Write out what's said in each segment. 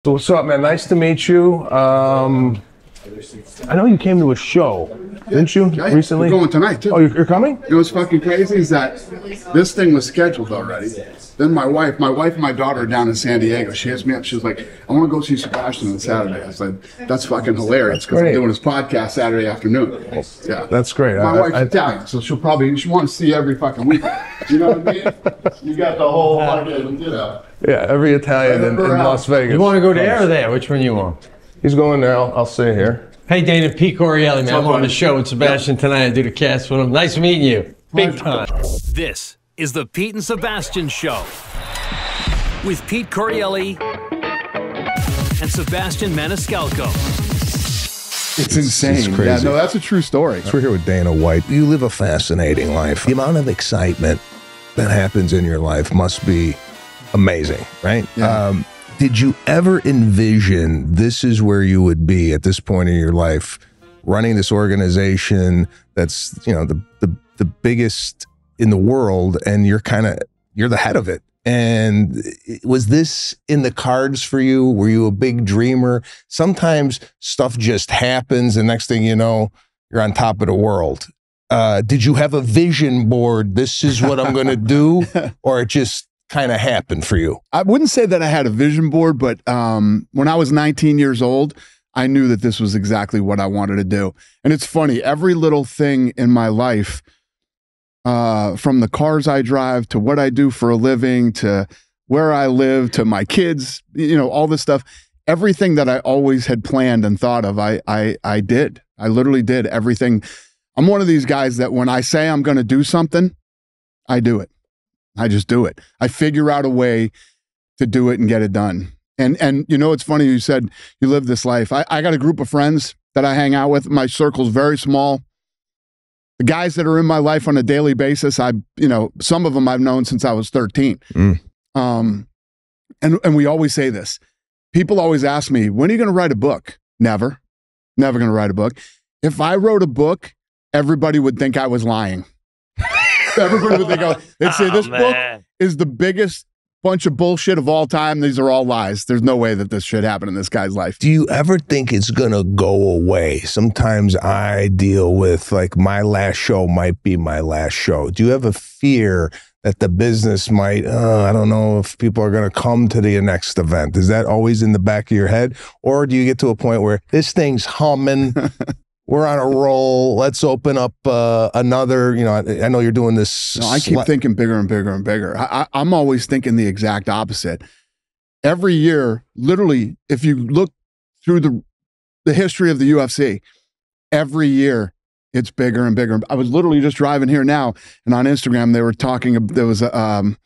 So what's up, man? Nice to meet you. I know you came to a show, didn't you, recently? We're going tonight, too. Oh, you're coming? You know what's fucking crazy is that this thing was scheduled already. Then my wife and my daughter are down in San Diego. She hits me up. She was like, I want to go see Sebastian on Saturday. I said, that's fucking hilarious because I'm doing his podcast Saturday afternoon. Yeah. That's great. My wife's Italian, so she wants to see every fucking weekend. You know what I mean? You got the whole fucking, you know. Yeah, every Italian in Las Vegas. You want to go there or there? Which one you want? He's going there. I'll stay here. Hey, Dana, Pete Correale, man. I'm on the show with Sebastian tonight. I do the cast with him. Nice meeting you. Big time. This is the Pete and Sebastian Show with Pete Correale and Sebastian Maniscalco. It's insane. It's crazy. Yeah, no, that's a true story. So we're here with Dana White. You live a fascinating life. The amount of excitement that happens in your life must be amazing, right? Yeah. Did you ever envision this is where you would be at this point in your life, running this organization that's, you know, the biggest in the world, and you're the head of it? And was this in the cards for you? Were you a big dreamer? Sometimes stuff just happens, and next thing you know, you're on top of the world. Did you have a vision board? This is what I'm going to do, or it just kind of happened for you? I wouldn't say that I had a vision board, but when I was 19 years old, I knew that this was exactly what I wanted to do. And it's funny, every little thing in my life, from the cars I drive to what I do for a living to where I live to my kids, you know, all this stuff, everything that I always had planned and thought of, I did. I literally did everything. I'm one of these guys that when I say I'm going to do something, I do it. I just do it. I figure out a way to do it and get it done. And you know, it's funny you said you live this life. I got a group of friends that I hang out with. My circle's very small. The guys that are in my life on a daily basis, some of them I've known since I was 13. And we always say this. People always ask me, when are you going to write a book? Never going to write a book. If I wrote a book, everybody would think I was lying. Everybody would think, they'd say this book is the biggest bunch of bullshit of all time. These are all lies. There's no way that this should happen in this guy's life. Do you ever think it's going to go away? Sometimes I deal with, like, my last show might be my last show. Do you have a fear that the business might, I don't know if people are going to come to the next event? Is that always in the back of your head? Or do you get to a point where this thing's humming, we're on a roll, let's open up another, you know, I know you're doing this. No, I keep thinking bigger and bigger and bigger. I'm always thinking the exact opposite. Every year, literally, if you look through the history of the UFC, every year it's bigger and bigger. I was literally just driving here now, and on Instagram they were talking, there was a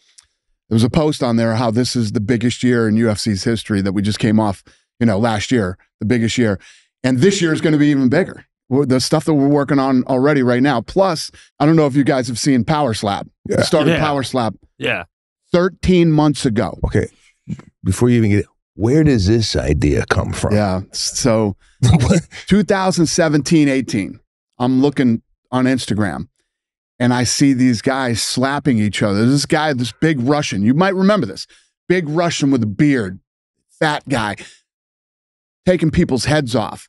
post on there how this is the biggest year in UFC's history that we just came off, you know, last year, the biggest year. And this year is going to be even bigger. The stuff that we're working on already right now. Plus, I don't know if you guys have seen Power Slap. Yeah. We started Power Slap 13 months ago. Okay. Before you even get it, where does this idea come from? Yeah. So 2017, 18, I'm looking on Instagram and I see these guys slapping each other. This guy, this big Russian, you might remember this, big Russian with a beard, fat guy, taking people's heads off.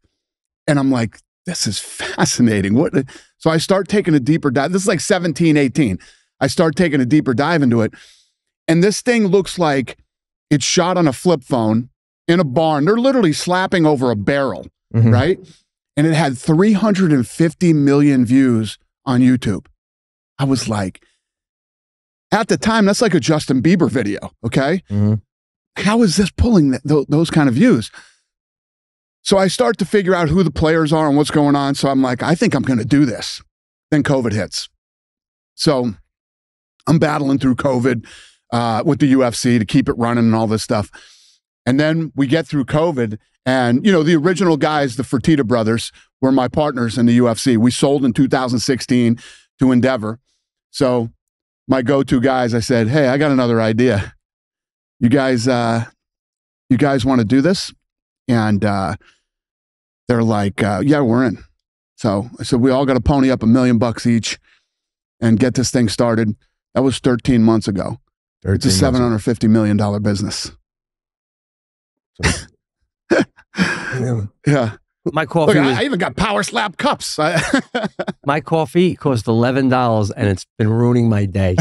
And I'm like, this is fascinating. So I start taking a deeper dive. This is like 17, 18. I start taking a deeper dive into it. And this thing looks like it's shot on a flip phone in a barn. They're literally slapping over a barrel, right? And it had 350 million views on YouTube. I was like, at the time, that's like a Justin Bieber video, okay? How is this pulling those kind of views? So I start to figure out who the players are and what's going on. So I'm like, I think I'm going to do this. Then COVID hits. So I'm battling through COVID with the UFC to keep it running and all this stuff. And then we get through COVID. And, you know, the original guys, the Fertitta brothers, were my partners in the UFC. We sold in 2016 to Endeavor. So my go-to guys, I said, hey, I got another idea. You guys want to do this? And they're like, yeah, we're in. So I said, we all got to pony up $1 million each and get this thing started. That was 13 months ago. It's a $750 million business. Yeah. My coffee Look, was, I even got Power Slap cups. my coffee cost $11, and it's been ruining my day.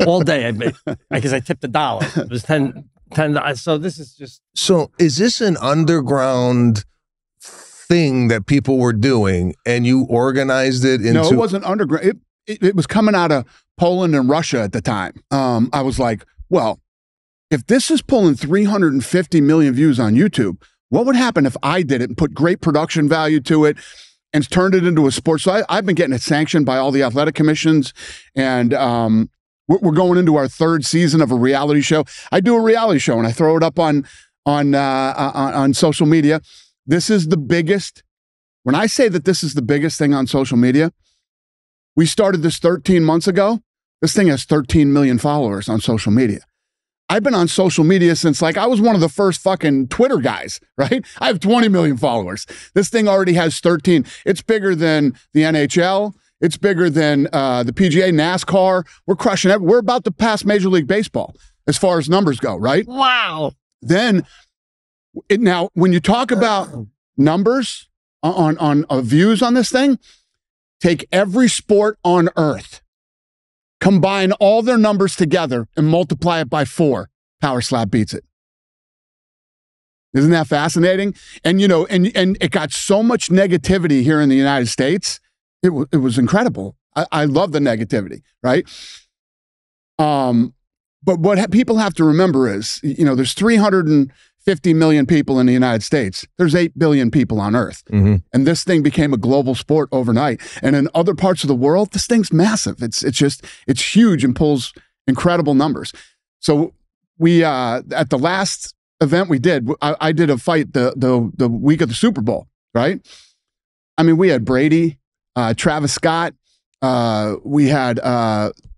All day, because I tipped $1. It was $10. So this is just. So is this an underground thing that people were doing, and you organized it into? No, it wasn't underground. It was coming out of Poland and Russia at the time. I was like, well, if this is pulling 350 million views on YouTube, what would happen if I did it and put great production value to it and turned it into a sport? So I've been getting it sanctioned by all the athletic commissions, and we're going into our 3rd season of a reality show. I do a reality show and I throw it up on social media. This is the biggest. When I say that this is the biggest thing on social media, we started this 13 months ago. This thing has 13 million followers on social media. I've been on social media since I was one of the first fucking Twitter guys, right? I have 20 million followers. This thing already has 13. It's bigger than the NHL. It's bigger than the PGA, NASCAR. We're crushing it. We're about to pass Major League Baseball as far as numbers go, right? Wow. Then, now, when you talk about numbers on views on this thing, take every sport on earth, combine all their numbers together, and multiply it by 4. Power Slap beats it. Isn't that fascinating? And and it got so much negativity here in the United States. It was incredible. I love the negativity, right? But what people have to remember is, there's 350 million people in the United States. There's 8 billion people on Earth. Mm-hmm. And this thing became a global sport overnight. And in other parts of the world, this thing's massive. It's huge and pulls incredible numbers. So we, at the last event we did, I did a fight the week of the Super Bowl, right? I mean, we had Brady, Travis Scott, we had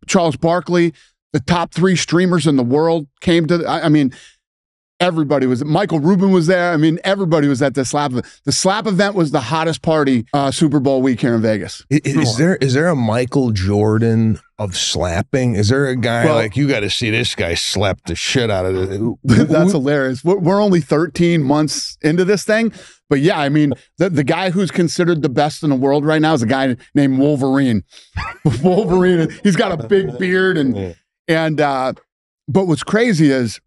Charles Barkley. The top 3 streamers in the world came to, I mean, everybody was, Michael Rubin was there. I mean, everybody was at the slap event. The slap event was the hottest party Super Bowl week here in Vegas. Is there a Michael Jordan of slapping? Is there a guy you got to see this guy slap the shit out of it? That's hilarious. We're only 13 months into this thing. But yeah, I mean, the guy who's considered the best in the world right now is a guy named Wolverine. Wolverine, he's got a big beard but what's crazy is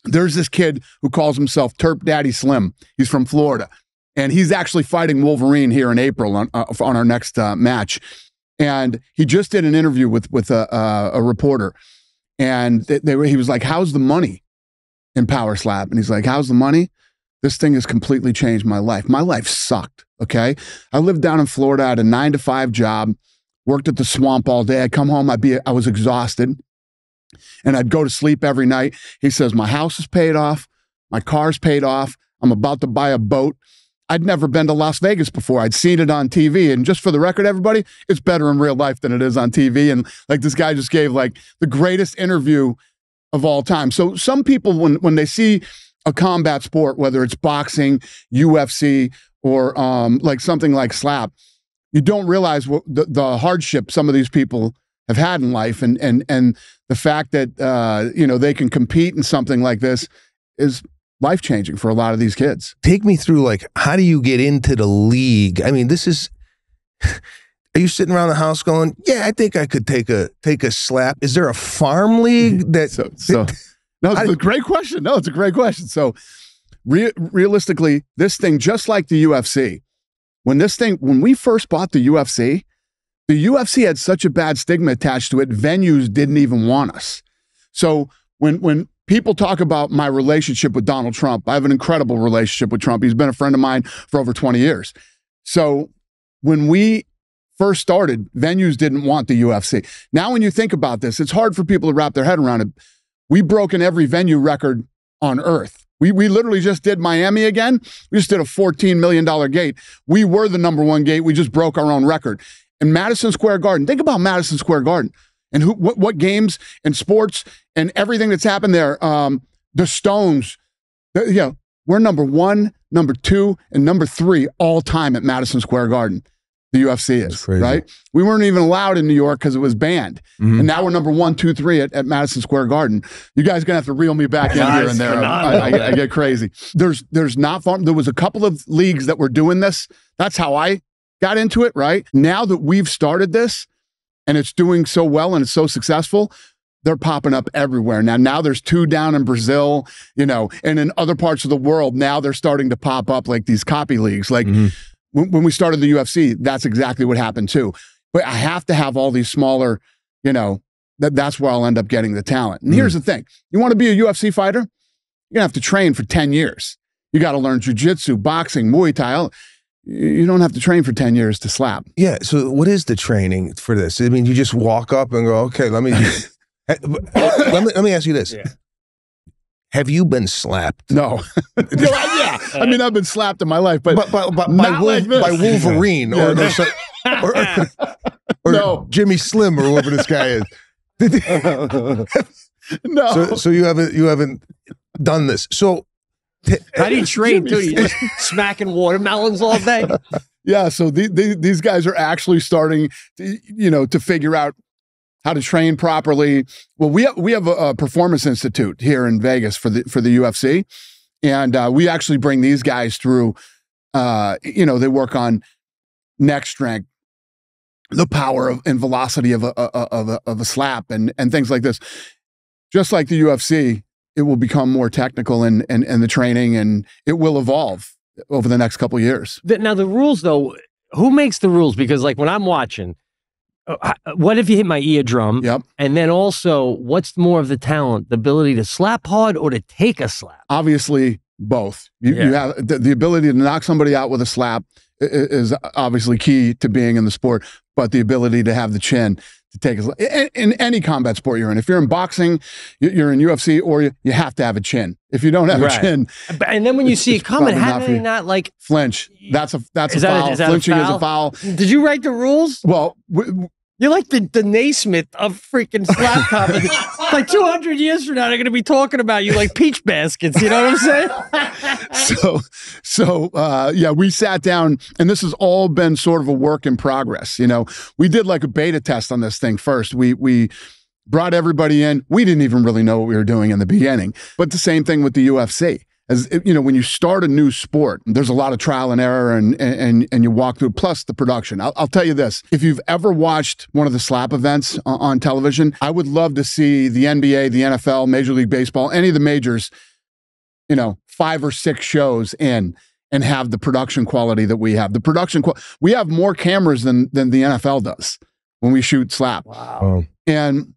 there's this kid who calls himself Terp Daddy Slim. He's from Florida, and he's actually fighting Wolverine here in April on our next match. And he just did an interview with a reporter, and he was like, "How's the money in Power Slap?" And he's like, "How's the money? This thing has completely changed my life. My life sucked. Okay, I lived down in Florida. I had a 9-to-5 job, worked at the swamp all day. I'd come home, I was exhausted. And I'd go to sleep every night." He says, "My house is paid off. My car's paid off. I'm about to buy a boat. I'd never been to Las Vegas before. I'd seen it on TV. And just for the record, everybody, it's better in real life than it is on TV." And this guy just gave the greatest interview of all time. So some people, when they see a combat sport, whether it's boxing, UFC, or something like slap, you don't realize what the hardship some of these people have had in life, and the fact that they can compete in something like this is life-changing for a lot of these kids. Take me through how do you get into the league? I mean, this is are you sitting around the house going, "Yeah, I think I could take a slap"? Is there a farm league that No, it's a great question. No, it's a great question. So realistically, this thing, just like the UFC, when we first bought the UFC had such a bad stigma attached to it, venues didn't even want us. So when people talk about my relationship with Donald Trump, I have an incredible relationship with Trump. He's been a friend of mine for over 20 years. So when we first started, venues didn't want the UFC. Now, when you think about this, it's hard for people to wrap their head around it. We've broken every venue record on earth. We literally just did Miami again. We just did a $14 million gate. We were the #1 gate. We just broke our own record. In Madison Square Garden, think about Madison Square Garden and what games and sports and everything that's happened there. The Stones, we're #1, #2, and #3 all time at Madison Square Garden. the UFC is, right? We weren't even allowed in New York because it was banned. And now we're number 1, 2, 3 at Madison Square Garden. You guys are going to have to reel me back in here and there. I get crazy. There's not far. There was a couple of leagues that were doing this. That's how I got into it, right? Now that we've started this and it's doing so well and it's so successful, they're popping up everywhere. Now there's 2 down in Brazil, you know, and in other parts of the world, now they're starting to pop up like these copy leagues. Like when we started the UFC, that's exactly what happened too. But I have to have all these smaller, you know, that's where I'll end up getting the talent. And here's the thing. You want to be a UFC fighter? You're going to have to train for 10 years. You got to learn jiu-jitsu, boxing, Muay Thai. You don't have to train for 10 years to slap. Yeah. So what is the training for this? I mean, you just walk up and go, okay, let me ask you this. Yeah. Have you been slapped? No. Yeah. I mean, I've been slapped in my life, but by Wolverine or no. Jimmy Slim or whoever this guy is. No. So you haven't done this. So how do you train too? You just smacking watermelons all day? Yeah. So these guys are actually starting to, you know, to figure out how to train properly. Well, we have a performance institute here in Vegas for the UFC, and we actually bring these guys through. You know, they work on neck strength, the power and velocity of a slap, and things like this. Just like the UFC, it will become more technical in the training, and it will evolve over the next couple of years. Now, the rules, though, who makes the rules? Because, like, when I'm watching, what if you hit my eardrum? Yep. And then also, what's more of the talent, the ability to slap hard or to take a slap? Obviously, both. You have the ability to knock somebody out with a slap is obviously key to being in the sport, but the ability to have the chin to take a slap. In any combat sport you're in. If you're in boxing, you're in UFC, or you have to have a chin. If you don't have a chin. And then when you see it coming, how do they not like flinch? That's a foul. Flinching is a foul. Did you write the rules? Well, you're like the Naismith of freaking slap comedy. Like 200 years from now, they're going to be talking about you like peach baskets. You know what I'm saying? Yeah, we sat down, and this has all been sort of a work in progress. You know, we did like a beta test on this thing first. We brought everybody in. We didn't even really know what we were doing in the beginning. But the same thing with the UFC. As you know, when you start a new sport, there's a lot of trial and error, and you walk through, plus the production. I'll tell you this. If you've ever watched one of the slap events on television, I would love to see the NBA, the NFL, Major League Baseball, any of the majors, you know, 5 or 6 shows in and have the production quality that we have. The production we have more cameras than the NFL does when we shoot slap. Wow. And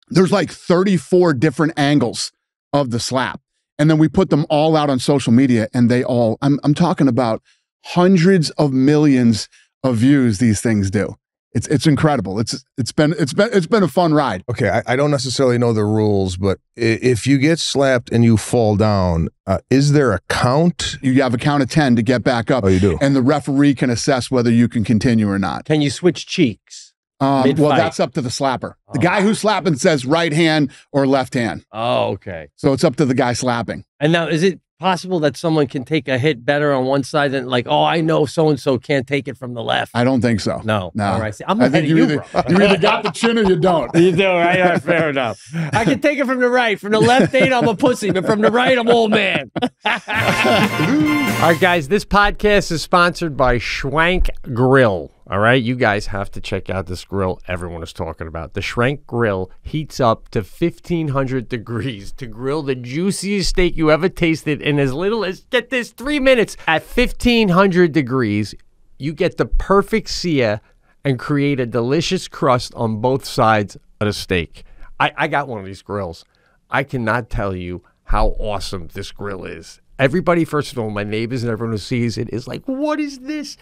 there's like 34 different angles of the slap. And then we put them all out on social media, and they all, I'm talking about hundreds of millions of views these things do. It's incredible. It's been a fun ride. Okay, I don't necessarily know the rules, but if you get slapped and you fall down, is there a count? You have a count of 10 to get back up. Oh, you do. And the referee can assess whether you can continue or not. Can you switch cheeks? Well, that's up to the slapper. The guy who's slapping says right hand or left hand. Oh, okay. So it's up to the guy slapping. And now, is it possible that someone can take a hit better on one side than like, oh, I know so-and-so can't take it from the left? I don't think so. No. All right. See, I'm ahead of you, bro. You either got the chin or you don't. You do, right? All right, fair enough. I can take it from the right. From the left, I'm a pussy. But from the right, I'm old man. All right, guys, this podcast is sponsored by Schwank Grill. All right, you guys have to check out this grill everyone is talking about. The Schwank Grill heats up to 1,500 degrees to grill the juiciest steak you ever tasted in as little as, get this, 3 minutes. At 1,500 degrees, you get the perfect sear and create a delicious crust on both sides of the steak. I got one of these grills. I cannot tell you how awesome this grill is. Everybody, first of all, my neighbors and everyone who sees it is like, what is this?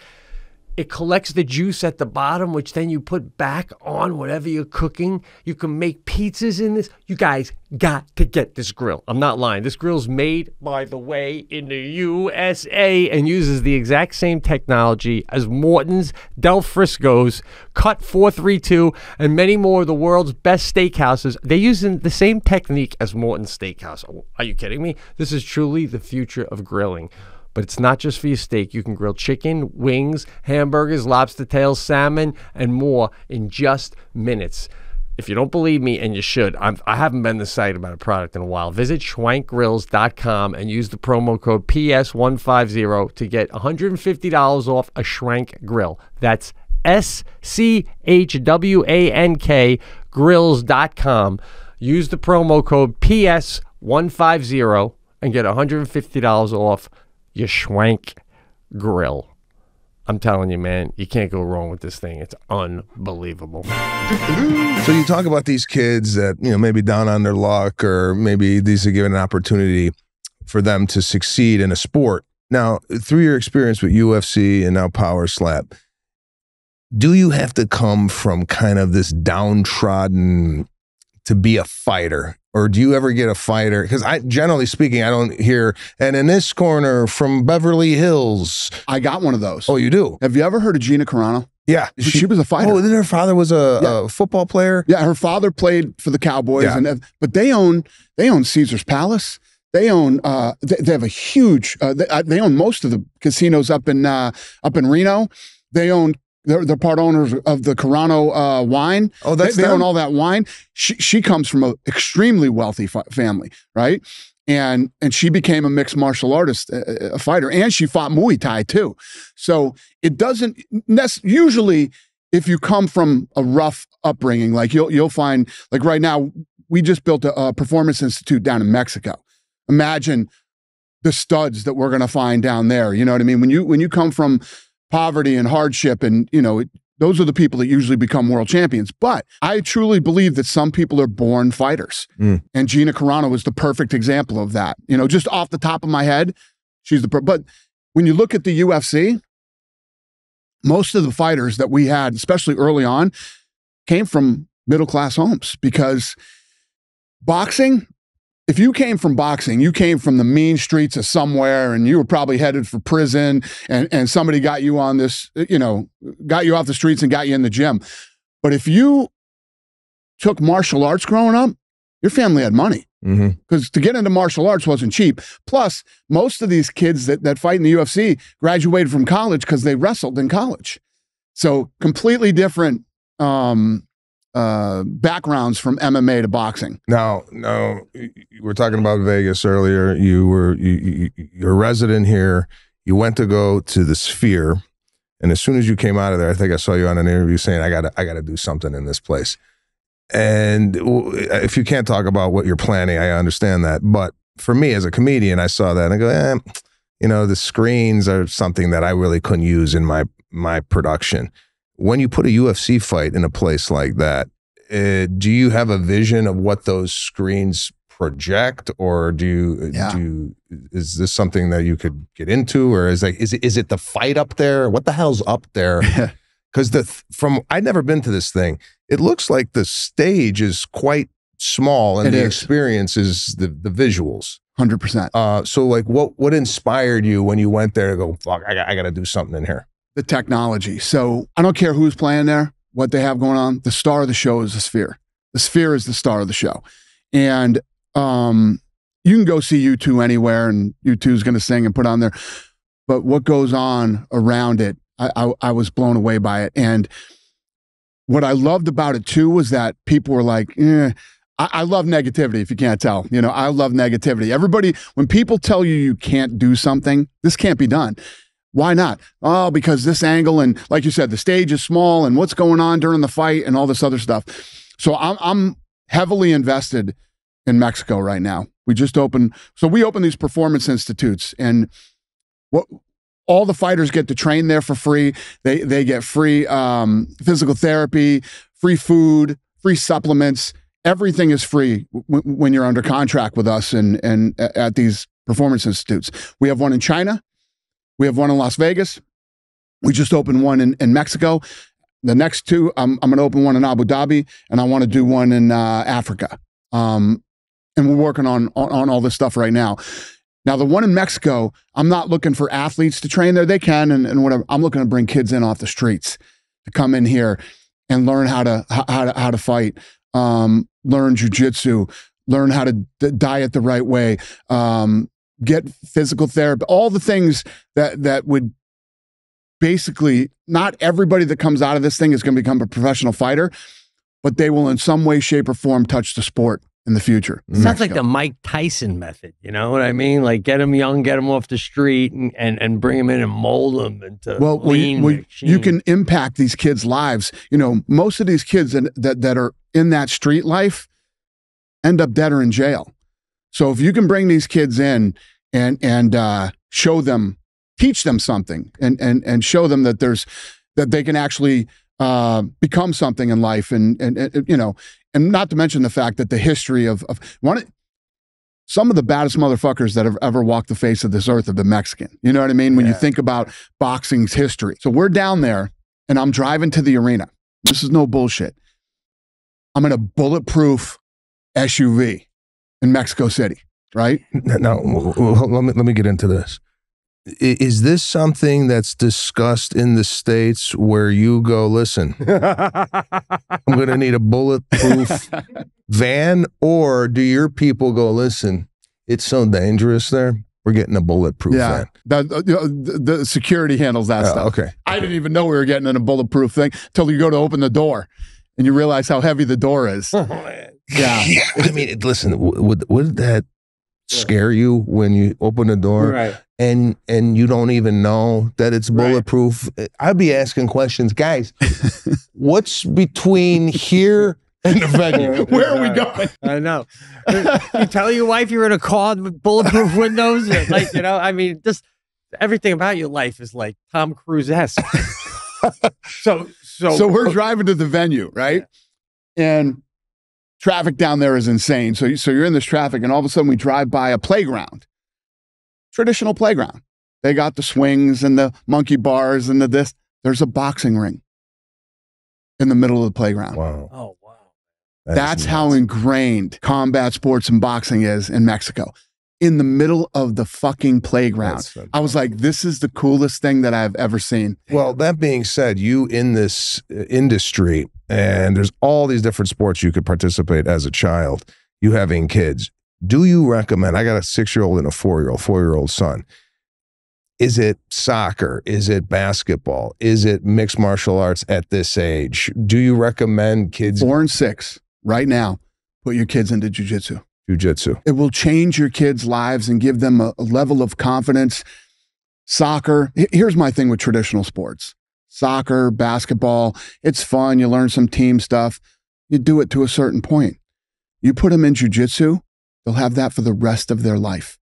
It collects the juice at the bottom, which then you put back on whatever you're cooking. You can make pizzas in this. You guys got to get this grill. I'm not lying. This grill's made, by the way, in the USA and uses the exact same technology as Morton's, Del Frisco's, Cut 432, and many more of the world's best steakhouses. They're using the same technique as Morton's Steakhouse. Are you kidding me? This is truly the future of grilling. But it's not just for your steak. You can grill chicken, wings, hamburgers, lobster tails, salmon, and more in just minutes. If you don't believe me, and you should, I haven't been to the site about a product in a while. Visit schwankgrills.com and use the promo code PS150 to get $150 off a Schwank grill. That's SCHWANK grills.com. Use the promo code PS150 and get $150 off your Schwank grill. I'm telling you, man, you can't go wrong with this thing. It's unbelievable. So you talk about these kids that, maybe down on their luck, or maybe these are given an opportunity for them to succeed in a sport. Now, through your experience with UFC and now Power Slap, do you have to come from kind of this downtrodden to be a fighter? Or do you ever get a fighter? Because generally speaking, I don't hear, and in this corner from Beverly Hills. I got one of those. Oh, you do? Have you ever heard of Gina Carano? Yeah. She was a fighter. Oh, then her father was a football player? Yeah, her father played for the Cowboys. Yeah. But they own Caesar's Palace. They own, they have a huge, they own most of the casinos up in Reno. They own, they're part owners of the Carano wine. Oh, that's they own all that wine. She comes from an extremely wealthy family, right? And she became a mixed martial artist, a fighter, and she fought Muay Thai too. So it doesn't usually, if you come from a rough upbringing, like you'll find, like right now, we just built a performance institute down in Mexico. Imagine the studs that we're going to find down there. You know what I mean? When you come from poverty and hardship, and those are the people that usually become world champions. But I truly believe that some people are born fighters. And Gina Carano was the perfect example of that. Just off the top of my head, but when you look at the UFC, most of the fighters that we had, especially early on, came from middle-class homes, because boxing, if you came from boxing, you came from the mean streets of somewhere, and you were probably headed for prison, and somebody got you on this, got you off the streets and got you in the gym. But if you took martial arts growing up, your family had money, because to get into martial arts wasn't cheap. Plus, most of these kids that fight in the UFC graduated from college because they wrestled in college. So completely different backgrounds from MMA to boxing. Now, we were talking about Vegas earlier. You're a resident here. You went to go to the Sphere, and as soon as you came out of there, I think I saw you on an interview saying, I gotta do something in this place. And if you can't talk about what you're planning, I understand that. But for me as a comedian, I saw that and I go, the screens are something that I really couldn't use in my production. When you put a UFC fight in a place like that, do you have a vision of what those screens project, or is this something that you could get into, or is it the fight up there? What the hell's up there? Because I'd never been to this thing. It looks like the stage is quite small, and the experience is the visuals. 100%. So like, what inspired you when you went there to go, fuck, I got to do something in here? The technology. So I don't care who's playing there, what they have going on. The star of the show is the Sphere. The Sphere is the star of the show. And you can go see U2 anywhere, and U2 is going to sing and put on there. But what goes on around it, I was blown away by it. And what I loved about it too was that people were like, I love negativity, if you can't tell. I love negativity. Everybody, when people tell you can't do something, this can't be done. Why not? Oh, because this angle, and like you said, the stage is small, and what's going on during the fight and all this other stuff. So I'm heavily invested in Mexico right now. We opened these performance institutes, and all the fighters get to train there for free. They get free physical therapy, free food, free supplements. Everything is free when you're under contract with us and at these performance institutes. We have one in China. We have one in Las Vegas. We just opened one in Mexico. The next two, I'm going to open one in Abu Dhabi, and I want to do one in Africa. And we're working on all this stuff right now. Now, the one in Mexico, I'm not looking for athletes to train there. They can and whatever. I'm looking to bring kids in off the streets to come in here and learn how to fight, learn jujitsu, learn how to diet the right way, get physical therapy, all the things that would basically, not everybody that comes out of this thing is going to become a professional fighter, but they will in some way, shape, or form touch the sport in the future. Sounds like the Mike Tyson method. You know what I mean? Like get them young, get them off the street, and bring them in and mold them into lean machines. You can impact these kids' lives. You know, most of these kids that are in that street life end up dead or in jail. So if you can bring these kids in and show them, teach them something, and show them that they can actually become something in life, and you know, and not to mention the fact that the history of some of the baddest motherfuckers that have ever walked the face of this earth have been Mexican. You know what I mean? When you think about boxing's history. So we're down there, and I'm driving to the arena. This is no bullshit. I'm in a bulletproof SUV in Mexico City, right? Now, let me get into this. Is this something that's discussed in the States where you go, listen, I'm going to need a bulletproof van? Or do your people go, listen, it's so dangerous there, we're getting a bulletproof van? The security handles that stuff. Okay. I didn't even know we were getting in a bulletproof thing until you go to open the door and you realize how heavy the door is. Yeah. I mean, listen, would that scare you when you open the door? Right. And you don't even know that it's bulletproof? Right. I'd be asking questions, guys. What's between here and the venue? Where are we going? I know. You tell your wife you're in a car with bulletproof windows, and like, you know, I mean, just everything about your life is like Tom Cruise-esque. So we're driving to the venue, right? And traffic down there is insane. So you're in this traffic, and all of a sudden we drive by a playground. Traditional playground. They got the swings and the monkey bars and this. There's a boxing ring in the middle of the playground. Wow. Oh, wow. That's how ingrained combat sports and boxing is in Mexico. In the middle of the fucking playground. I was like, this is the coolest thing that I've ever seen. Well, that being said, you in this industry, and there's all these different sports you could participate as a child, you having kids. Do you recommend, I got a 6-year-old and a 4-year-old son. Is it soccer? Is it basketball? Is it mixed martial arts at this age? Do you recommend kids? 4 and 6, right now, put your kids into jiu-jitsu. Jiu-jitsu. It will change your kids' lives and give them a level of confidence. Soccer, here's my thing with traditional sports. Soccer, basketball, it's fun. You learn some team stuff. You do it to a certain point. You put them in jiu-jitsu, they'll have that for the rest of their life.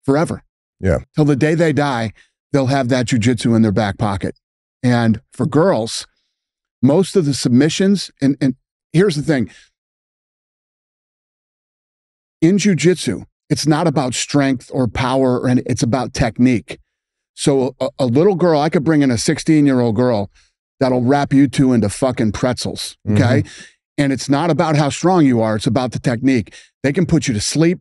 Forever. Yeah. Till the day they die, they'll have that jiu-jitsu in their back pocket. And for girls, most of the submissions, and here's the thing. In jiu-jitsu, it's not about strength or power, it's about technique. So a little girl, I could bring in a 16-year-old girl that'll wrap you two into fucking pretzels, okay? And it's not about how strong you are, it's about the technique. They can put you to sleep.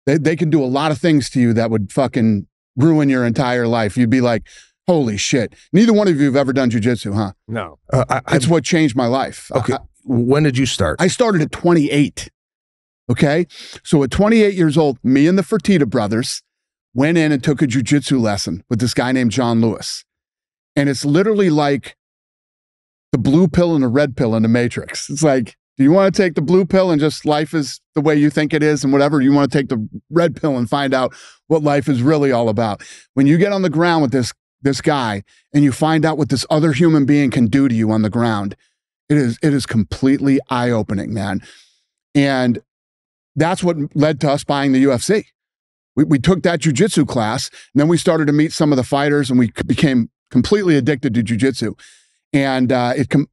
They can do a lot of things to you that would fucking ruin your entire life. You'd be like, holy shit. Neither one of you have ever done jiu-jitsu, huh? No. It's what changed my life. Okay. When did you start? I started at 28. Okay. So at 28 years old, me and the Fertitta brothers went in and took a jiu-jitsu lesson with this guy named John Lewis. And it's literally like the blue pill and the red pill in the Matrix. It's like, do you want to take the blue pill and just life is the way you think it is and whatever? You want to take the red pill and find out what life is really all about. When you get on the ground with this guy and you find out what this other human being can do to you on the ground, it is completely eye-opening, man. And that's what led to us buying the UFC. We took that jiu-jitsu class, and then we started to meet some of the fighters, and we became completely addicted to jiu-jitsu. And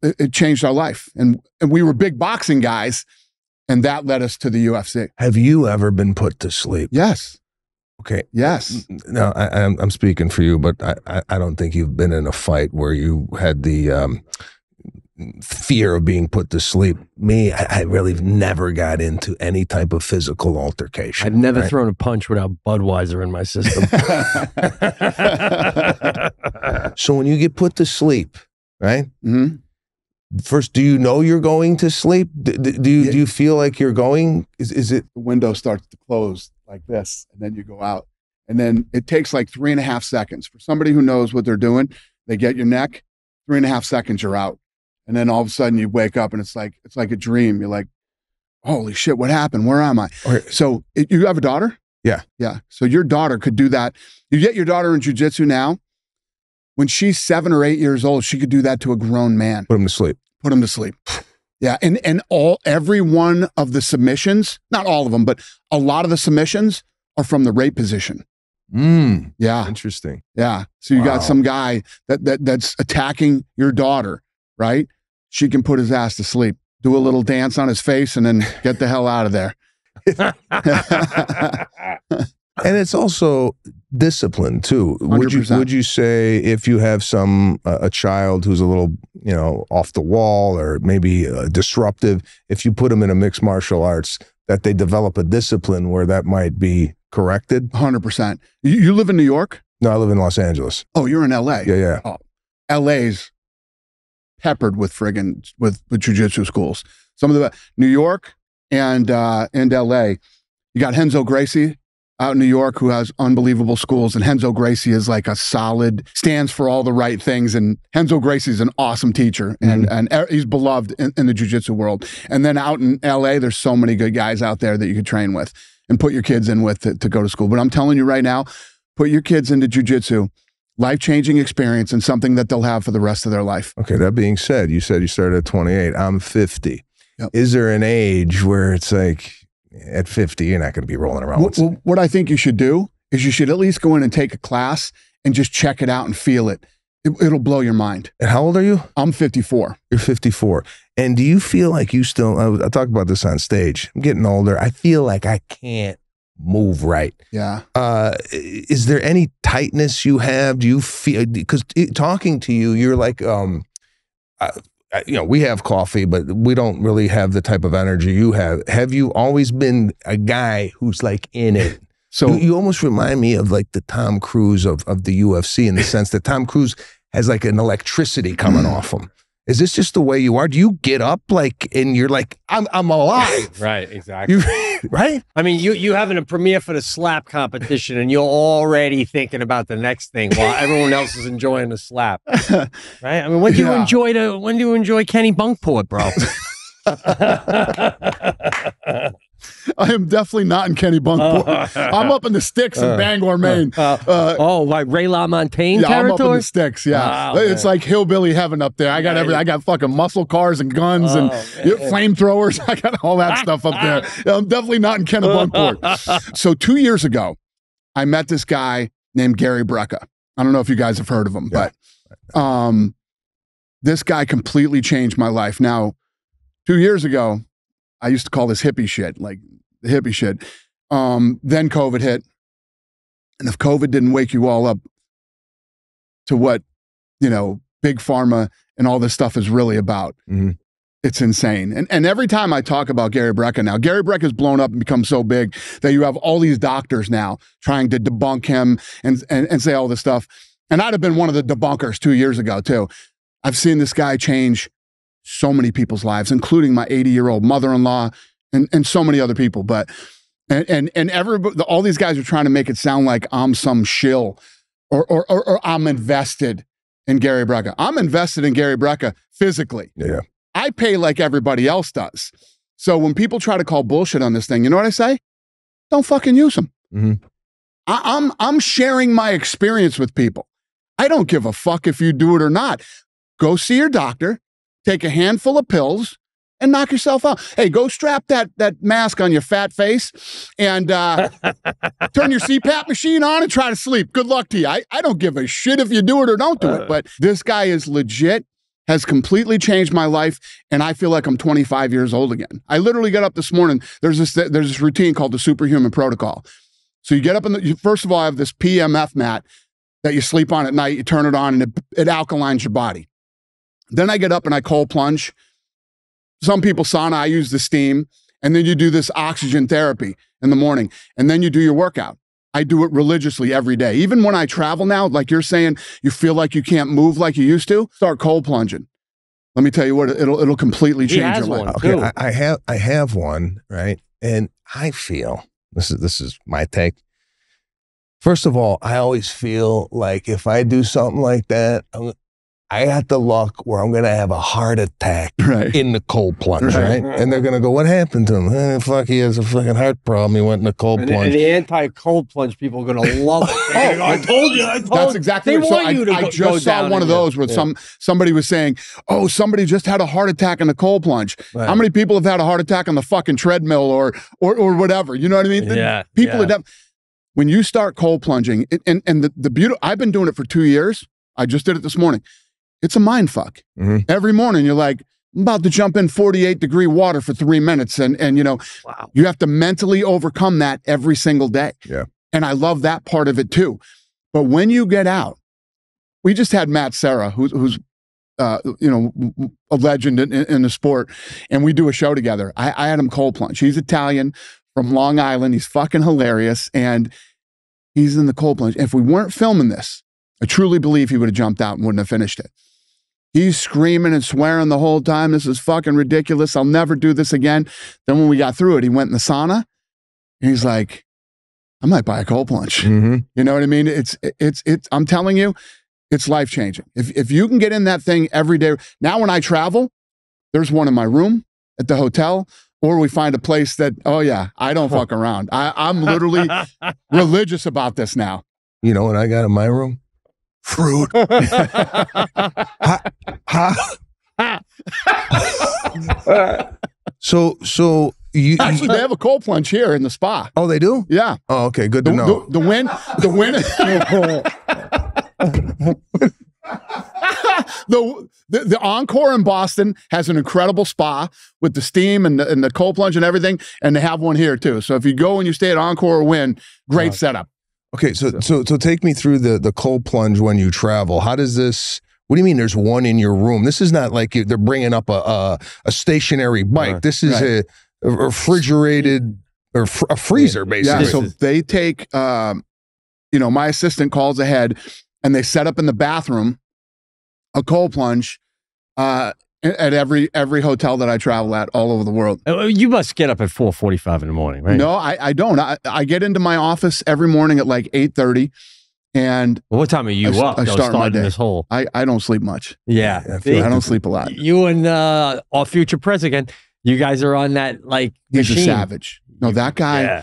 it changed our life. And we were big boxing guys, and that led us to the UFC. Have you ever been put to sleep? Yes. Okay. Yes. No, I'm speaking for you, but I don't think you've been in a fight where you had the fear of being put to sleep. Me, I really never got into any type of physical altercation. I've never thrown a punch without Budweiser in my system. So when you get put to sleep, right? Mm-hmm. First, do you know you're going to sleep? Do you feel like you're going? Is it? The window starts to close like this, and then you go out. And then it takes like 3.5 seconds. For somebody who knows what they're doing, they get your neck, 3.5 seconds, you're out. And then all of a sudden you wake up and it's like a dream. You're like, holy shit, what happened? Where am I? Okay. So you have a daughter? Yeah. Yeah. So your daughter could do that. You get your daughter in jiu-jitsu now. When she's 7 or 8 years old, she could do that to a grown man. Put him to sleep. Put him to sleep. Yeah. And every one of the submissions, not all of them, but a lot of the submissions are from the rape position. Yeah. Interesting. Yeah. So you got some guy that's attacking your daughter, right? She can put his ass to sleep, do a little dance on his face, and then get the hell out of there. And it's also discipline too. 100%. Would you say if you have a child who's a little, off the wall or maybe disruptive, if you put them in a mixed martial arts, that they develop a discipline where that might be corrected? 100%. You live in New York? No, I live in Los Angeles. Oh, you're in LA. Yeah. Oh, LA's peppered with with jiu-jitsu schools. Some of the New York and LA. You got Renzo Gracie out in New York, who has unbelievable schools. And Renzo Gracie is like stands for all the right things. And Renzo Gracie is an awesome teacher, and he's beloved in the jiu-jitsu world. And then out in LA, there's so many good guys out there that you could train with and put your kids in with to go to school. But I'm telling you right now, put your kids into jiu-jitsu, life-changing experience, and something that they'll have for the rest of their life. Okay, that being said, you said you started at 28. I'm 50. Yep. Is there an age where it's like, at 50, you're not going to be rolling around? What I think you should do is you should at least go in and take a class and just check it out and feel it. It'll blow your mind. And how old are you? I'm 54. You're 54. And do you feel like you still, I talk about this on stage, I'm getting older. I feel like I can't move right. Yeah. Is there any tightness you have? Do you feel, because talking to you, you're like, we have coffee, but we don't really have the type of energy you have. Have you always been a guy who's like in it? So you almost remind me of like the Tom Cruise of the UFC, in the sense that Tom Cruise has like an electricity coming off him. Is this just the way you are? Do you get up and you're like, I'm alive? Right, exactly. Right? I mean, you having a premiere for the slap competition and you're already thinking about the next thing while everyone else is enjoying the slap. Right? I mean, when do you enjoy Kenny Bunkport, bro? I am definitely not in Kenny Bunkport. I'm up in the sticks in Bangor, Maine. Like Ray LaMontagne territory? I'm up in the sticks, yeah. Wow, it's like hillbilly heaven up there. I got everything. I got fucking muscle cars and guns and flamethrowers. I got all that stuff up there. I'm definitely not in Kenny Bunkport. So 2 years ago, I met this guy named Gary Brecka. I don't know if you guys have heard of him, but this guy completely changed my life. Now, 2 years ago, I used to call this hippie shit, like the hippie shit. Then COVID hit. And if COVID didn't wake you all up to what, big pharma and all this stuff is really about, it's insane. And every time I talk about Gary Brecka now, Gary Brecka has blown up and become so big that you have all these doctors now trying to debunk him and say all this stuff. And I'd have been one of the debunkers 2 years ago too. I've seen this guy change so many people's lives, including my 80-year-old mother-in-law and so many other people. But and everybody, all these guys are trying to make it sound like I'm some shill or I'm invested in Gary Brecka. I'm invested in Gary Brecka physically. Yeah. I pay like everybody else does. So when people try to call bullshit on this thing, you know what I say? Don't fucking use them. I'm sharing my experience with people. I don't give a fuck if you do it or not. Go see your doctor. Take a handful of pills and knock yourself out. Hey, go strap that mask on your fat face and turn your CPAP machine on and try to sleep. Good luck to you. I don't give a shit if you do it or don't do it, but this guy is legit, has completely changed my life, and I feel like I'm 25 years old again. I literally got up this morning. There's this routine called the Superhuman Protocol. So you get up first of all, I have this PMF mat that you sleep on at night. You turn it on and it alkalines your body. Then I get up and I cold plunge. Some people sauna, I use the steam. And then you do this oxygen therapy in the morning. And then you do your workout. I do it religiously every day. Even when I travel now, like you're saying, you feel like you can't move like you used to, start cold plunging. Let me tell you what, it'll completely change your life. Okay, I have one, right? And I feel this is my take. First of all, I always feel like if I do something like that, I got the luck where I'm going to have a heart attack in the cold plunge, right? And they're going to go, what happened to him? Fuck, he has a fucking heart problem. He went in the cold plunge. And the anti-cold plunge people are going to love it. I told you. That's exactly what I just saw one of those where somebody was saying, oh, somebody just had a heart attack in the cold plunge. Right. How many people have had a heart attack on the fucking treadmill or whatever? You know what I mean? Yeah. People when you start cold plunging, and the beauty, I've been doing it for 2 years. I just did it this morning. It's a mind fuck. Every morning you're like, I'm about to jump in 48-degree water for 3 minutes. And you know, you have to mentally overcome that every single day. Yeah. And I love that part of it too. But when you get out, we just had Matt Serra, who's you know, a legend in the sport. And we do a show together. I had him cold plunge. He's Italian from Long Island. He's fucking hilarious. And he's in the cold plunge. If we weren't filming this, I truly believe he would have jumped out and wouldn't have finished it. He's screaming and swearing the whole time. This is fucking ridiculous. I'll never do this again. Then when we got through it, he went in the sauna and he's like, I might buy a cold plunge. You know what I mean? It's I'm telling you, it's life-changing. If you can get in that thing every day. Now when I travel, there's one in my room at the hotel, or we find a place that, oh yeah, I don't fuck around. I'm literally religious about this now. You know what I got in my room? Fruit. So you actually they have a cold plunge here in the spa. Oh, they do? Yeah. Oh, okay, good to know. The wind. The Encore in Boston has an incredible spa with the steam and the cold plunge and everything, and they have one here too. So if you go and you stay at Encore or Win, great setup. Okay, so take me through the cold plunge when you travel. How does this? What do you mean? There's one in your room? This is not like they're bringing up a stationary bike. This is a refrigerated or a freezer, basically. Yeah. So they take, you know, my assistant calls ahead, and they set up in the bathroom a cold plunge at every hotel that I travel at all over the world. You must get up at 4:45 in the morning, right? No, I don't. I get into my office every morning at like 8:30, and what time are you up? I start my day. This whole. I don't sleep much. Yeah, I don't sleep a lot. You and our future president, you guys are on that like. He's machine. A savage. No, that guy. Yeah.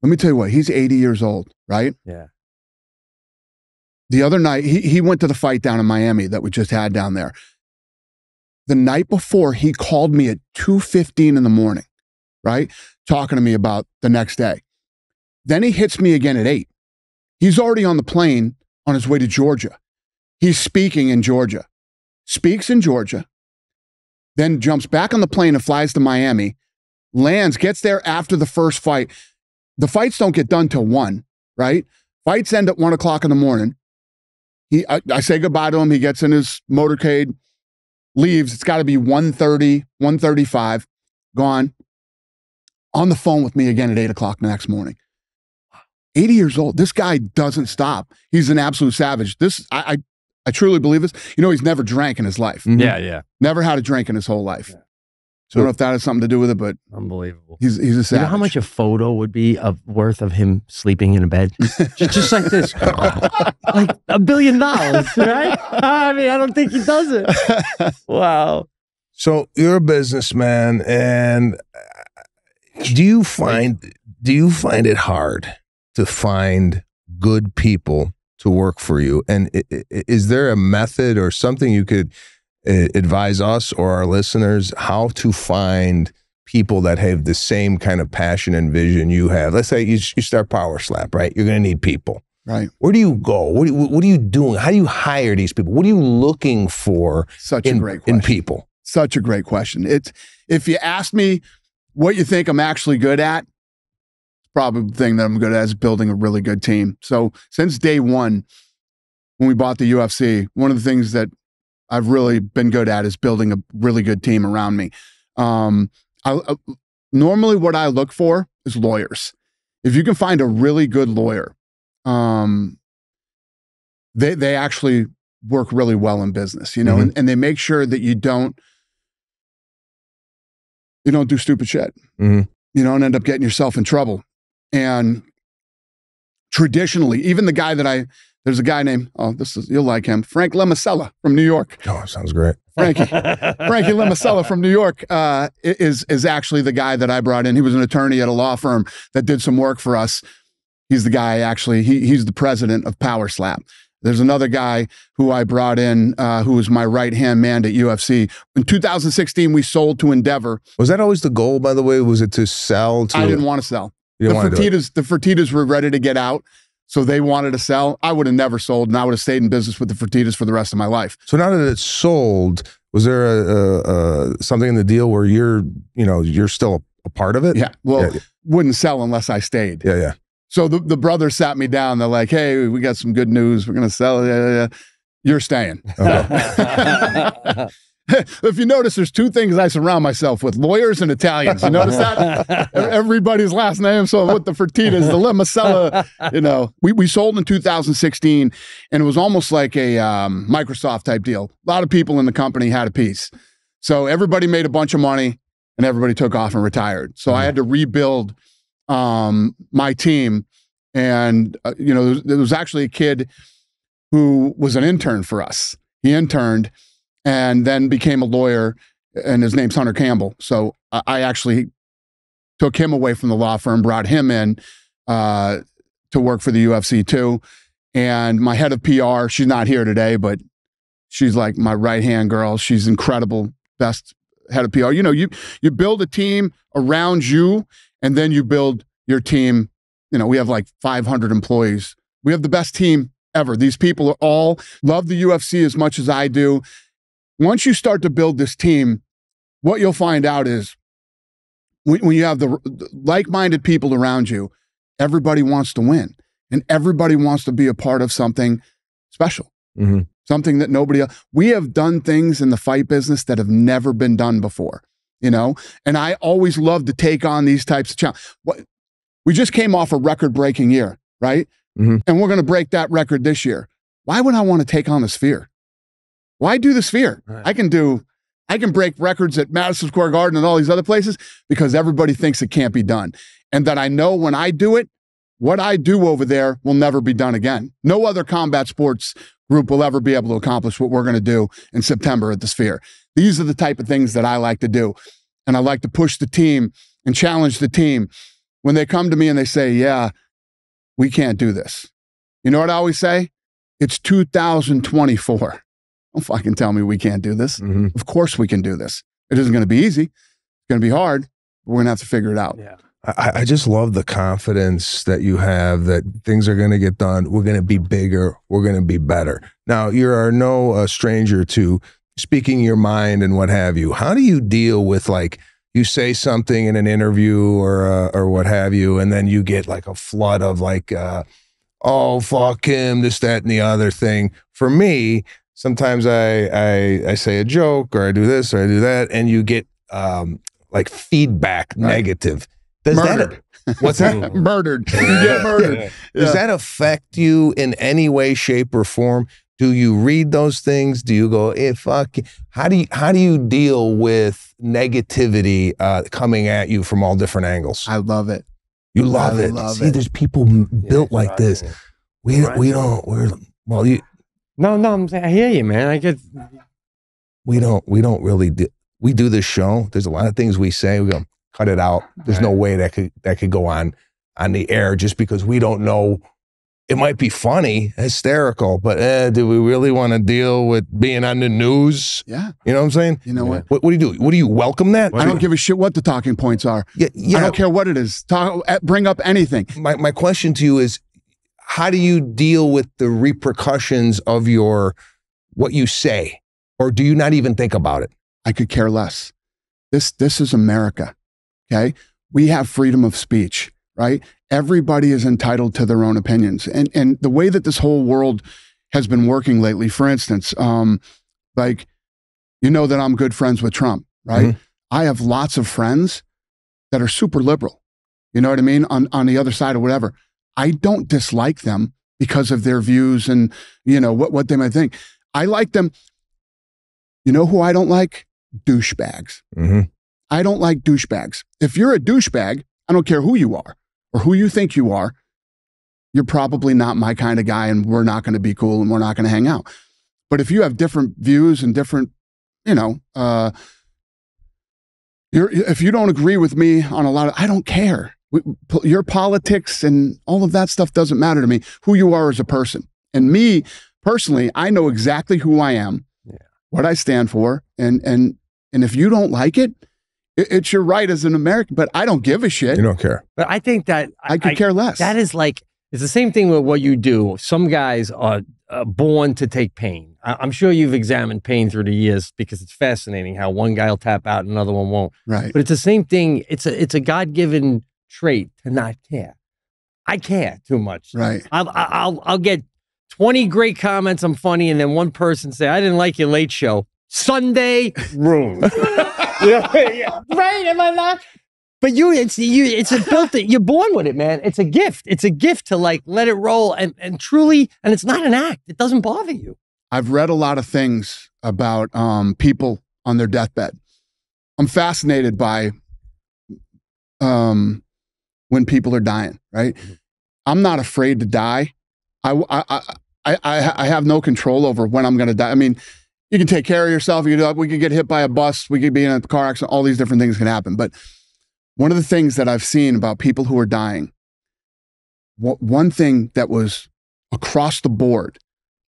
Let me tell you what. He's 80 years old, right? Yeah. The other night, he went to the fight down in Miami that we just had down there. The night before, he called me at 2:15 in the morning, right? Talking to me about the next day. Then he hits me again at 8. He's already on the plane on his way to Georgia. He's speaking in Georgia. Speaks in Georgia. Then jumps back on the plane and flies to Miami. Lands, gets there after the first fight. The fights don't get done till 1, right? Fights end at 1 o'clock in the morning. I say goodbye to him. He gets in his motorcade, leaves. It's got to be 1:30, 1:35, gone. On the phone with me again at 8 o'clock the next morning. 80 years old. This guy doesn't stop. He's an absolute savage. I truly believe this. You know, he's never drank in his life. Yeah. Never had a drink in his whole life. Yeah. So I don't know if that has something to do with it, but unbelievable. He's a savage. You know how much a photo would be worth of him sleeping in a bed? just like this. Like $1 billion, right? I mean, I don't think he does it. Wow. So you're a businessman, and do you find it hard to find good people to work for you? And is there a method or something you could advise us or our listeners how to find people that have the same kind of passion and vision you have? Let's say you start Power Slap, right? You're going to need people. Right. Where do you go? What are you doing? How do you hire these people? What are you looking for in people? Such a great question. If you ask me what you think I'm actually good at, probably the thing that I'm good at is building a really good team. So since day one, when we bought the UFC, one of the things that I've really been good at is building a really good team around me. Normally what I look for is lawyers. If you can find a really good lawyer, they actually work really well in business, you know, and they make sure that you don't do stupid shit. You don't end up getting yourself in trouble. And traditionally, even the guy there's a guy named, you'll like him, Frank Lemacella from New York. Oh, sounds great. Frankie Lemacella from New York is actually the guy that I brought in. He was an attorney at a law firm that did some work for us. He's the guy, actually, he's the president of Power Slap. There's another guy who I brought in who was my right-hand man at UFC. In 2016, we sold to Endeavor. Was that always the goal, by the way? Was it to sell to? I didn't want to sell. You didn't want to do it. The Fertittas were ready to get out, so they wanted to sell. I would have never sold, and I would have stayed in business with the Fertittas for the rest of my life. So now that it's sold, was there something in the deal where you're still a part of it? Yeah. Well, wouldn't sell unless I stayed. Yeah. So the brothers sat me down. They're like, "Hey, we got some good news. We're going to sell it. Yeah. You're staying." Okay. If you notice, there's two things I surround myself with: lawyers and Italians. You notice that? Everybody's last name. So with the Fertittas, the Lemacella, we sold in 2016, and it was almost like a Microsoft type deal. A lot of people in the company had a piece. So everybody made a bunch of money, and everybody took off and retired. So I had to rebuild my team. And, there was actually a kid who was an intern for us. He interned and then became a lawyer, and his name's Hunter Campbell. So I actually took him away from the law firm, brought him in to work for the UFC too. And my head of PR, she's not here today, but she's like my right-hand girl. She's incredible, best head of PR. You build a team around you, and then you build your team. We have like 500 employees. We have the best team ever. These people are all love the UFC as much as I do. Once you start to build this team, what you'll find out is when you have the like-minded people around you, everybody wants to win, and everybody wants to be a part of something special, something that nobody else. We have done things in the fight business that have never been done before, and I always love to take on these types of challenges. We just came off a record-breaking year, right? And we're going to break that record this year. Why would I want to take on the Sphere? Why do the Sphere? Right. I can break records at Madison Square Garden and all these other places because everybody thinks it can't be done. And that I know when I do it, what I do over there will never be done again. No other combat sports group will ever be able to accomplish what we're going to do in September at the Sphere. These are the type of things that I like to do. And I like to push the team and challenge the team. When they come to me and they say, "Yeah, we can't do this." You know what I always say? It's 2024. Don't fucking tell me we can't do this. Of course we can do this. It isn't going to be easy. It's going to be hard, but we're going to have to figure it out. Yeah. I just love the confidence that you have that things are going to get done. We're going to be bigger. We're going to be better. Now, you are no stranger to speaking your mind and what have you. How do you deal with, like, you say something in an interview or what have you, and then you get like a flood of like, oh, fuck him, this, that, and the other thing. For me, sometimes I say a joke or I do this or I do that, and you get like feedback negative. Murdered. What's that? Murdered. You get murdered. Does that affect you in any way, shape, or form? Do you read those things? Do you go, fuck? How do you deal with negativity coming at you from all different angles? I love it. You love it. See, there's people built like this. No, I hear you, man. We don't really do. We do this show. There's a lot of things we say. We go, cut it out. There's no way that could go on the air just because we don't know. It might be funny, hysterical, but do we really want to deal with being on the news? Yeah. You know what I'm saying? You know what? What do you do? What do you welcome that? I don't give a shit what the talking points are. Yeah. I don't care what it is. Bring up anything. My question to you is, how do you deal with the repercussions of what you say? Or do you not even think about it? I could care less. This is America, okay? We have freedom of speech, right? Everybody is entitled to their own opinions. And the way that this whole world has been working lately, for instance, that I'm good friends with Trump, right? Mm-hmm. I have lots of friends that are super liberal. You know what I mean? On the other side or whatever. I don't dislike them because of their views and, what they might think. I like them. You know who I don't like? Douchebags. Mm-hmm. I don't like douchebags. If you're a douchebag, I don't care who you are or who you think you are, you're probably not my kind of guy, and we're not going to be cool, and we're not going to hang out. But if you have different views and different, if you don't agree with me on a lot of, I don't care. Your politics and all of that stuff doesn't matter to me. Who you are as a person. And me personally, I know exactly who I am, what I stand for, and if you don't like it, it's your right as an American. But I don't give a shit. You don't care. But I think that I could care less. That is like, it's the same thing with what you do. Some guys are born to take pain. I'm sure you've examined pain through the years because it's fascinating how one guy will tap out and another one won't. Right. But it's the same thing. It's a God-given trait to not care. I care too much. Right. I'll get 20 great comments. I'm funny, and then one person say, "I didn't like your late show." Sunday ruined. Yeah. Right? Am I not? But it's a built-in. You're born with it, man. It's a gift. It's a gift to like let it roll and truly. And it's not an act. It doesn't bother you. I've read a lot of things about people on their deathbed. I'm fascinated by when people are dying. Right? I'm not afraid to die. I have no control over when I'm going to die. I mean, you can take care of yourself. We could get hit by a bus. We could be in a car accident. All these different things can happen. But one of the things that I've seen about people who are dying, one thing that was across the board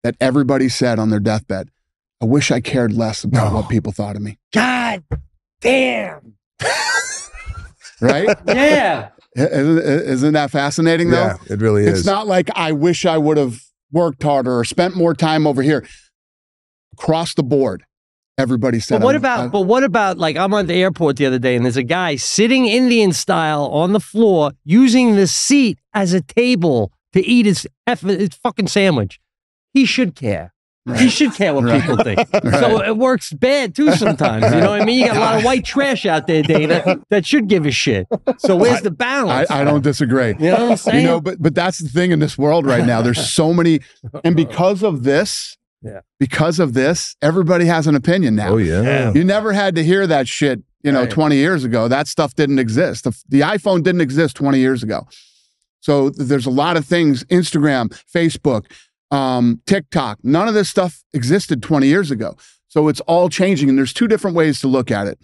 that everybody said on their deathbed, I wish I cared less about what people thought of me. God damn. Right? Yeah. Isn't that fascinating, though? Yeah, it really is. It's not like I wish I would have worked harder or spent more time over here. Across the board, everybody said. But what about like I'm at the airport the other day and there's a guy sitting Indian style on the floor using the seat as a table to eat his fucking sandwich. He should care. Right. He should care what people think. Right. So it works bad too sometimes. You know what I mean? You got a lot of white trash out there, Dana, that should give a shit. So where's the balance? I don't disagree. You know what I'm saying? But that's the thing in this world right now. There's so many, and because of this. Yeah. Because of this, everybody has an opinion now. Oh, yeah. You never had to hear that shit, 20 years ago. That stuff didn't exist. The iPhone didn't exist 20 years ago. So there's a lot of things, Instagram, Facebook, TikTok, none of this stuff existed 20 years ago. So it's all changing. And there's two different ways to look at it.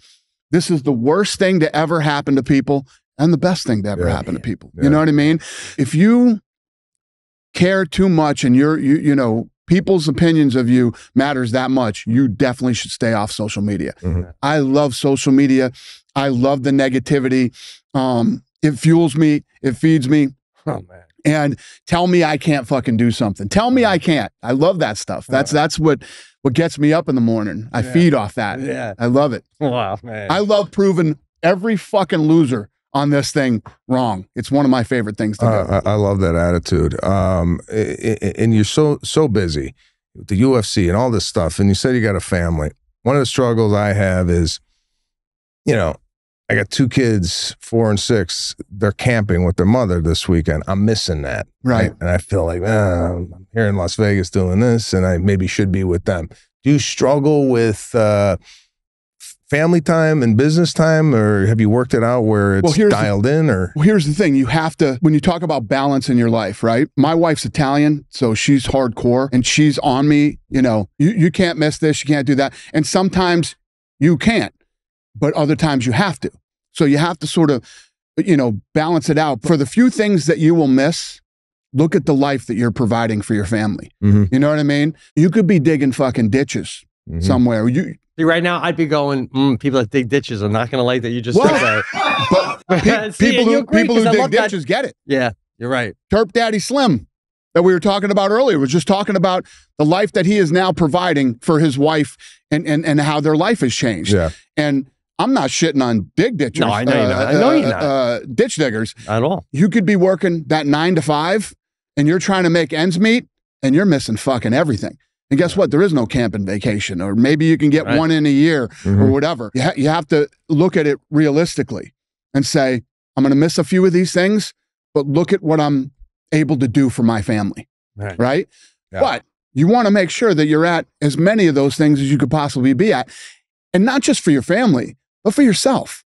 This is the worst thing to ever happen to people and the best thing to ever happen to people. Yeah. You know what I mean? If you care too much and people's opinions of you matters that much, you definitely should stay off social media. Mm-hmm. I love social media. I love the negativity. It fuels me. It feeds me. Oh, man. And tell me I can't fucking do something. Tell me I can't. I love that stuff. That's what gets me up in the morning. I feed off that. Yeah. I love it. Wow, man. I love proving every fucking loser on this thing wrong. It's one of my favorite things to do. I love that attitude. And you're so busy with the UFC and all this stuff. And you said you got a family. One of the struggles I have is, I got 2 kids, 4 and 6. They're camping with their mother this weekend. I'm missing that. Right. And I feel like, I'm here in Las Vegas doing this and I maybe should be with them. Do you struggle with family time and business time, or have you worked it out where it's dialed in? Or here's the thing: you have to, when you talk about balance in your life, right? My wife's Italian, so she's hardcore, and she's on me. You can't miss this, you can't do that, and sometimes you can't, but other times you have to. So you have to sort of, balance it out. For the few things that you will miss, look at the life that you're providing for your family. Mm-hmm. You know what I mean? You could be digging fucking ditches somewhere. See, right now, I'd be going, people that dig ditches are not going to like that you just said that. But people who dig ditches get it. Yeah, you're right. Turp Daddy Slim that we were talking about earlier was just talking about the life that he is now providing for his wife and how their life has changed. Yeah. And I'm not shitting on dig ditchers. No, I know you're not. I know you're not. Ditch diggers. At all. You could be working that 9 to 5 and you're trying to make ends meet and you're missing fucking everything. And guess what? There is no camping vacation, or maybe you can get one in a year or whatever. You have to look at it realistically and say, I'm going to miss a few of these things, but look at what I'm able to do for my family. Right? Yeah. But you want to make sure that you're at as many of those things as you could possibly be at. And not just for your family, but for yourself.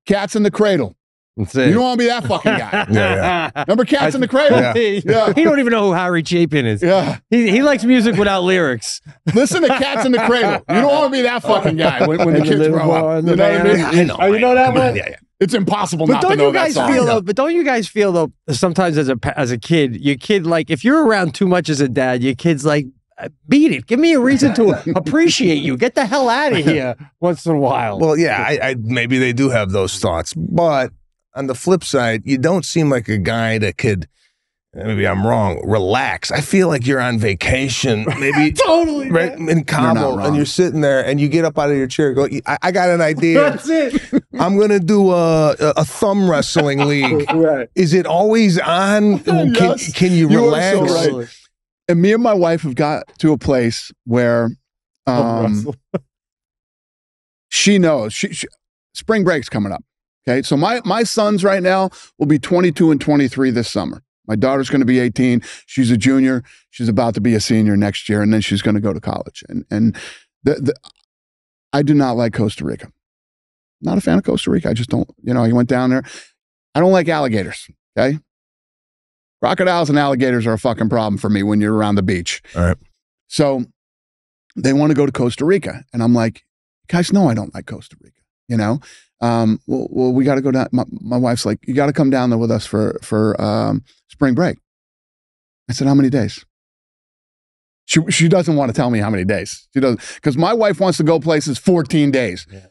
Cats in the cradle. That's it. You don't want to be that fucking guy. Yeah. Remember Cats in the Cradle? Yeah. He don't even know who Harry Chapin is. Yeah. He likes music without lyrics. Listen to Cats in the Cradle. You don't want to be that fucking guy when the kids grow up. You know what I mean? I know. You know that one? Yeah. It's impossible But not to don't know you guys that song. feel though? But don't you guys feel though? Sometimes as a kid, your kid like if you're around too much as a dad, your kid's like, beat it. Give me a reason to appreciate you. Get the hell out of here once in a while. Well, yeah, I maybe they do have those thoughts, but on the flip side, you don't seem like a guy that could. Maybe I'm wrong. Relax. I feel like you're on vacation, maybe Totally, right in Cabo, wrong. and you're sitting there, and you get up out of your chair. Go. I got an idea. That's it. I'm gonna do a thumb wrestling league. Right. Is it always on? Yes. Can you You are relax? so right. And me and my wife have got to a place where she knows she spring break's coming up. Okay. So my sons right now will be 22 and 23 this summer. My daughter's going to be 18. She's a junior. She's about to be a senior next year, and then she's going to go to college. And I do not like Costa Rica. Not a fan of Costa Rica. I just don't, I went down there. I don't like alligators. Okay. Crocodiles and alligators are a fucking problem for me when you're around the beach. All right. So they want to go to Costa Rica. And I'm like, guys, no, I don't like Costa Rica. Well, we got to go down. My wife's like, you got to come down there with us for spring break. I said, how many days? She doesn't want to tell me how many days. She doesn't, because my wife wants to go places 14 days. Yeah.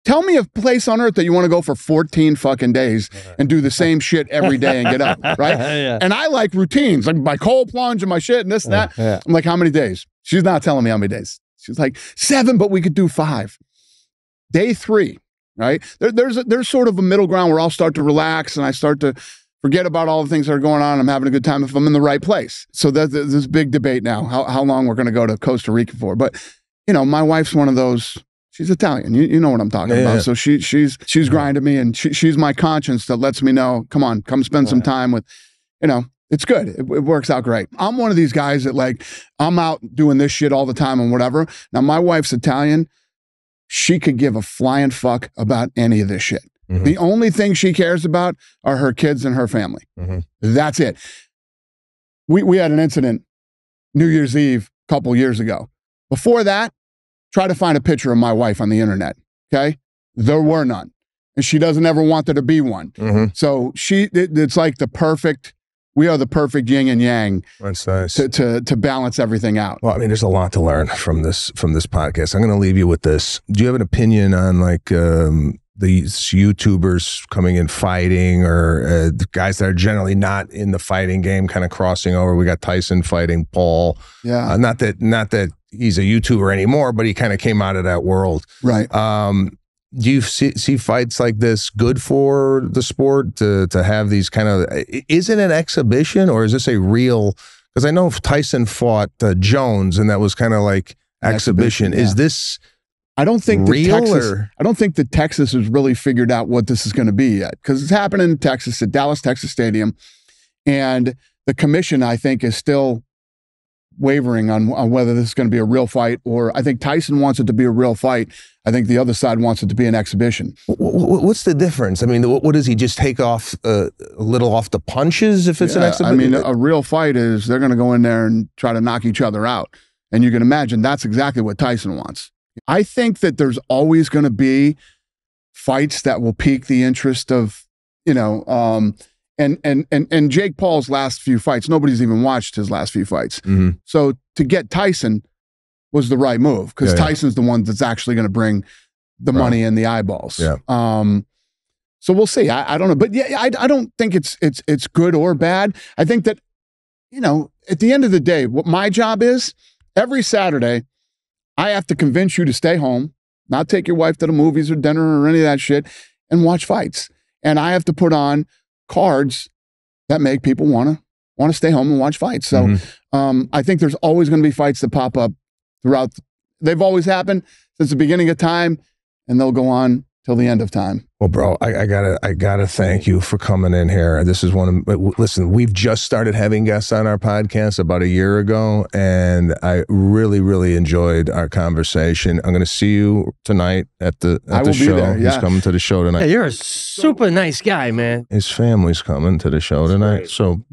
Tell me a place on earth that you want to go for 14 fucking days and do the same shit every day and get up, right? Yeah. And I like routines, like my cold plunge and my shit and this and that. Yeah. I'm like, how many days? She's not telling me how many days. She's like, 7, but we could do 5. Day 3, right? There's sort of a middle ground where I'll start to relax and I start to forget about all the things that are going on. I'm having a good time if I'm in the right place. So there's this big debate now, how long we're going to go to Costa Rica for. But, my wife's one of those. She's Italian. You know what I'm talking about. So she's grinding me, and she's my conscience that lets me know, come spend some time with, it's good. It works out great. I'm one of these guys that like, I'm out doing this shit all the time and whatever. Now my wife's Italian. She could give a flying fuck about any of this shit. Mm-hmm. The only thing she cares about are her kids and her family. Mm-hmm. That's it. We had an incident New Year's Eve a couple years ago. Before that, try to find a picture of my wife on the internet, okay? There were none. And she doesn't ever want there to be one. Mm-hmm. So it's like we are the perfect yin and yang. That's nice. To balance everything out. Well, I mean, there's a lot to learn from this podcast. I'm going to leave you with this. Do you have an opinion on like these YouTubers coming in fighting, or the guys that are generally not in the fighting game kind of crossing over? We got Tyson fighting Paul. Yeah. Not that he's a YouTuber anymore, but he kind of came out of that world. Right. Do you see fights like this good for the sport to have these kind of, is it an exhibition or is this a real, because I know Tyson fought Jones and that was kind of like exhibition. Yeah. Is this I don't think real I don't think that Texas has really figured out what this is going to be yet, because it's happening in Texas at Dallas, Texas Stadium. And the commission, I think, is still wavering on whether this is going to be a real fight, or I think Tyson wants it to be a real fight. I think the other side wants it to be an exhibition. What's the difference? I mean, what does he just take off a little off the punches if it's an exhibition? I mean, a real fight is they're going to go in there and try to knock each other out. And you can imagine that's exactly what Tyson wants. I think that there's always going to be fights that will pique the interest of, and Jake Paul's last few fights, nobody's even watched his last few fights. Mm-hmm. So to get Tyson was the right move, because Tyson's the one that's actually going to bring the money and the eyeballs. Yeah. So we'll see. I don't know, but I don't think it's good or bad. I think that, at the end of the day, what my job is, every Saturday, I have to convince you to stay home, not take your wife to the movies or dinner or any of that shit, and watch fights. And I have to put on cards that make people want to stay home and watch fights. So I think there's always going to be fights that pop up throughout. They've always happened since the beginning of time, and they'll go on till the end of time. Well, bro, I gotta thank you for coming in here. This is one of, listen, we've just started having guests on our podcast about a year ago, and I really, really enjoyed our conversation. I'm going to see you tonight at the show. There, yeah. He's coming to the show tonight. Yeah, you're a super nice guy, man. His family's coming to the show tonight, so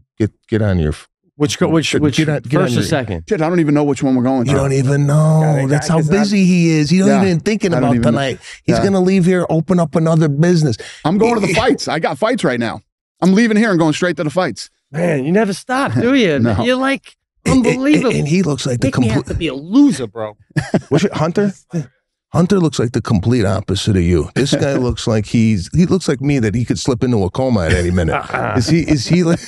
get on your. Which first or second? Shit, I don't even know which one we're going to. You don't even know. That's how busy he is. He's not even thinking about tonight. He's going to leave here, open up another business. I'm going to the fights. I got fights right now. I'm leaving here and going straight to the fights. Man, you never stop, do you? No. You're like unbelievable. And he looks like the complete. You have to be a loser, bro. What's it, Hunter? Hunter looks like the complete opposite of you. This guy looks like he looks like me, that he could slip into a coma at any minute. Is he like?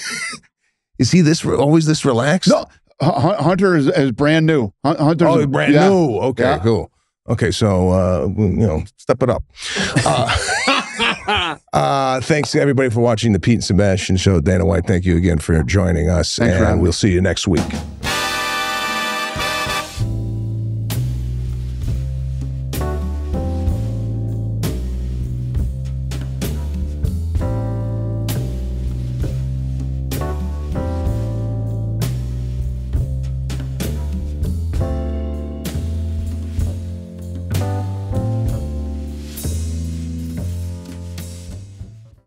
Is he always this relaxed? No, Hunter is brand new. Hunter's brand new. Okay, cool. Okay, so step it up. Thanks to everybody for watching the Pete and Sebastian Show. Dana White, thank you again for joining us, and we'll see you next week.